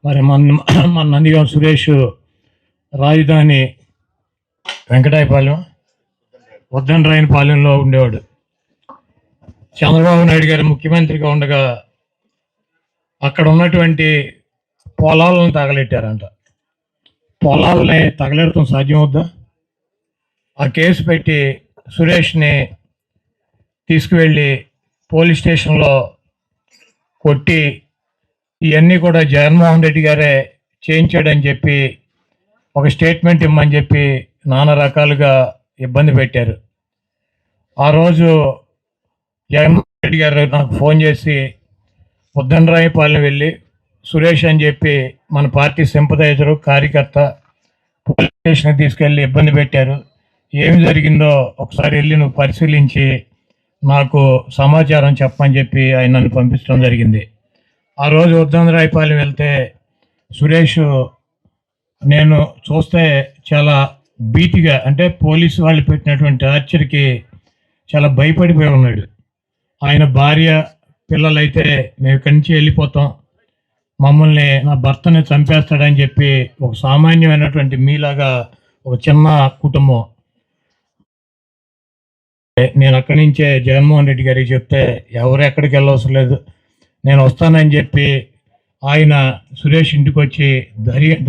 మరి మన నందిగాం సురేష్ రాజధాని వెంకటాయపాలెం ఉద్దండరాయనపాలెంలో ఉండేవాడు. చంద్రబాబు నాయుడు గారు ముఖ్యమంత్రిగా ఉండగా అక్కడ ఉన్నటువంటి పొలాలను తగలెట్టారంట. పొలాలని తగలెడటం సాధ్యమవుద్దా? ఆ కేసు పెట్టి సురేష్ని తీసుకువెళ్ళి పోలీస్ స్టేషన్లో కొట్టి ఇవన్నీ కూడా జగన్మోహన్ రెడ్డి గారే చేయించాడని చెప్పి ఒక స్టేట్మెంట్ ఇమ్మని చెప్పి నానా రకాలుగా ఇబ్బంది పెట్టారు. ఆ రోజు జగన్మోహన్ రెడ్డి గారు నాకు ఫోన్ చేసి ఉద్దండరాయపాలెం వెళ్ళి సురేష్ అని చెప్పి మన పార్టీ సింపథైజరు కార్యకర్త పోలీస్ స్టేషన్కి తీసుకెళ్ళి ఇబ్బంది పెట్టారు, ఏమి జరిగిందో ఒకసారి వెళ్ళి నువ్వు పరిశీలించి నాకు సమాచారం చెప్పమని చెప్పి ఆయన నన్ను పంపించడం జరిగింది. ఆ రోజు ఉద్దండరాయపాలెం వెళ్తే సురేష్ నేను చూస్తే చాలా భీతిగా, అంటే పోలీసు వాళ్ళు పెట్టినటువంటి టార్చర్కి చాలా భయపడిపోయి ఉన్నాడు. ఆయన భార్య పిల్లలైతే మేము ఇక్కడి నుంచి వెళ్ళిపోతాం, మమ్మల్ని నా భర్తని చంపేస్తాడని చెప్పి ఒక సామాన్యమైనటువంటి మీలాగా ఒక చిన్న కుటుంబం. నేను అక్కడి నుంచే జగన్మోహన్ రెడ్డి గారికి చెప్తే ఎవరు ఎక్కడికి వెళ్ళవసరం లేదు, నేను వస్తానని చెప్పి ఆయన సురేష్ ఇంటికి వచ్చి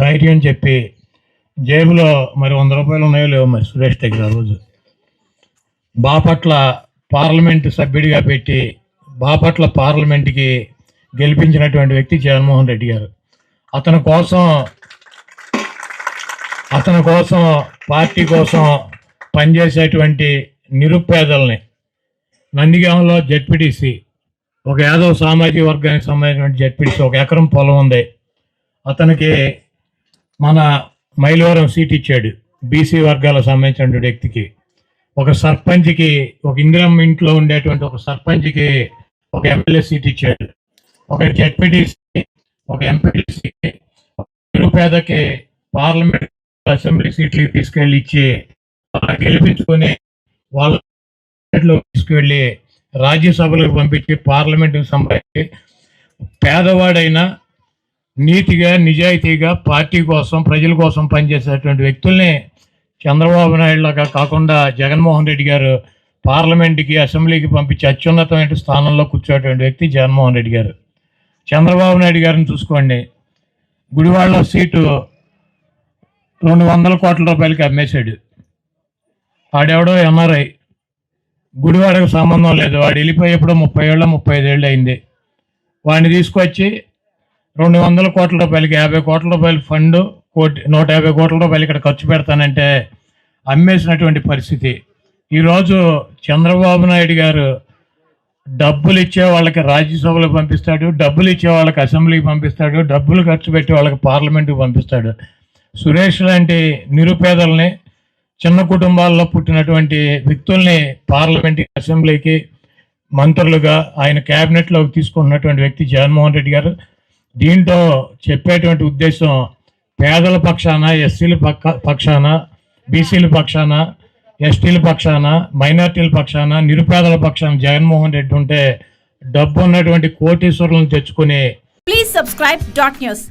ధైర్యం చెప్పి జేబులో మరి 100 రూపాయలు ఉన్నాయో లేవో మరి సురేష్ దగ్గర రోజు బాపట్ల పార్లమెంటు సభ్యుడిగా పెట్టి బాపట్ల పార్లమెంట్కి గెలిపించినటువంటి వ్యక్తి జగన్మోహన్ రెడ్డి గారు. అతని కోసం పార్టీ కోసం పనిచేసేటువంటి నిరుపేదల్ని నందిగాంలో జెడ్పీటీసీ ఒక యాదవ్ సామాజిక వర్గానికి సంబంధించినటువంటి జెడ్పీటీసీ 1 ఎకరం పొలం ఉంది, అతనికి మన మైలవరం సీట్ ఇచ్చాడు. బీసీ వర్గాలకు సంబంధించినటువంటి వ్యక్తికి, ఒక సర్పంచ్కి, ఒక ఇందిరమ్మ ఇంట్లో ఉండేటువంటి ఒక సర్పంచ్కి ఒక ఎమ్మెల్యే సీట్ ఇచ్చాడు, ఒక జెడ్పీటీసీ, ఒక ఎంపీటీసీకి, నిరుపేదకి పార్లమెంట్ అసెంబ్లీ సీట్లకి తీసుకెళ్ళి ఇచ్చి గెలిపించుకొని వాళ్ళలో తీసుకువెళ్ళి రాజ్యసభలకు పంపించి పార్లమెంటుకు సంబంధించి పేదవాడైనా నీతిగా నిజాయితీగా పార్టీ కోసం ప్రజల కోసం పనిచేసేటువంటి వ్యక్తుల్ని చంద్రబాబు నాయుడు లాగా కాకుండా జగన్మోహన్ రెడ్డి గారు పార్లమెంట్కి అసెంబ్లీకి పంపించి అత్యున్నతమైన స్థానంలో కూర్చోటువంటి వ్యక్తి జగన్మోహన్ రెడ్డి గారు. చంద్రబాబు నాయుడు గారిని చూసుకోండి, గుడివాడలో సీటు 200 కోట్ల రూపాయలకి అమ్మేశాడు. వాడెవడో ఎన్ఆర్ఐ, గుడివాడకు సంబంధం లేదు, వాడు వెళ్ళిపోయేప్పుడు 30 ఏళ్ళు 35 ఏళ్ళు అయింది. వాడిని తీసుకొచ్చి 200 కోట్ల రూపాయలకి 50 కోట్ల రూపాయల ఫండ్ 150 కోట్ల రూపాయలు ఇక్కడ ఖర్చు పెడతానంటే అమ్మేసినటువంటి పరిస్థితి. ఈరోజు చంద్రబాబు నాయుడు గారు డబ్బులు ఇచ్చే వాళ్ళకి రాజ్యసభలకు పంపిస్తాడు, డబ్బులు ఇచ్చే వాళ్ళకి అసెంబ్లీకి పంపిస్తాడు, డబ్బులు ఖర్చు పెట్టే వాళ్ళకి పార్లమెంటుకి పంపిస్తాడు. సురేష్ లాంటి నిరుపేదల్ని, చిన్న కుటుంబాల్లో పుట్టినటువంటి వ్యక్తుల్ని పార్లమెంట్కి అసెంబ్లీకి మంత్రులుగా ఆయన క్యాబినెట్లోకి తీసుకున్నటువంటి వ్యక్తి జగన్మోహన్ రెడ్డి గారు. దీంతో చెప్పేటువంటి ఉద్దేశం పేదల పక్షాన, ఎస్సీల పక్షాన, బీసీల పక్షాన, ఎస్టీల పక్షాన, మైనార్టీల పక్షాన, నిరుపేదల పక్షాన జగన్మోహన్ రెడ్డి ఉంటే డబ్బు ఉన్నటువంటి కోటీశ్వరులను తెచ్చుకుని. Please subscribe .news.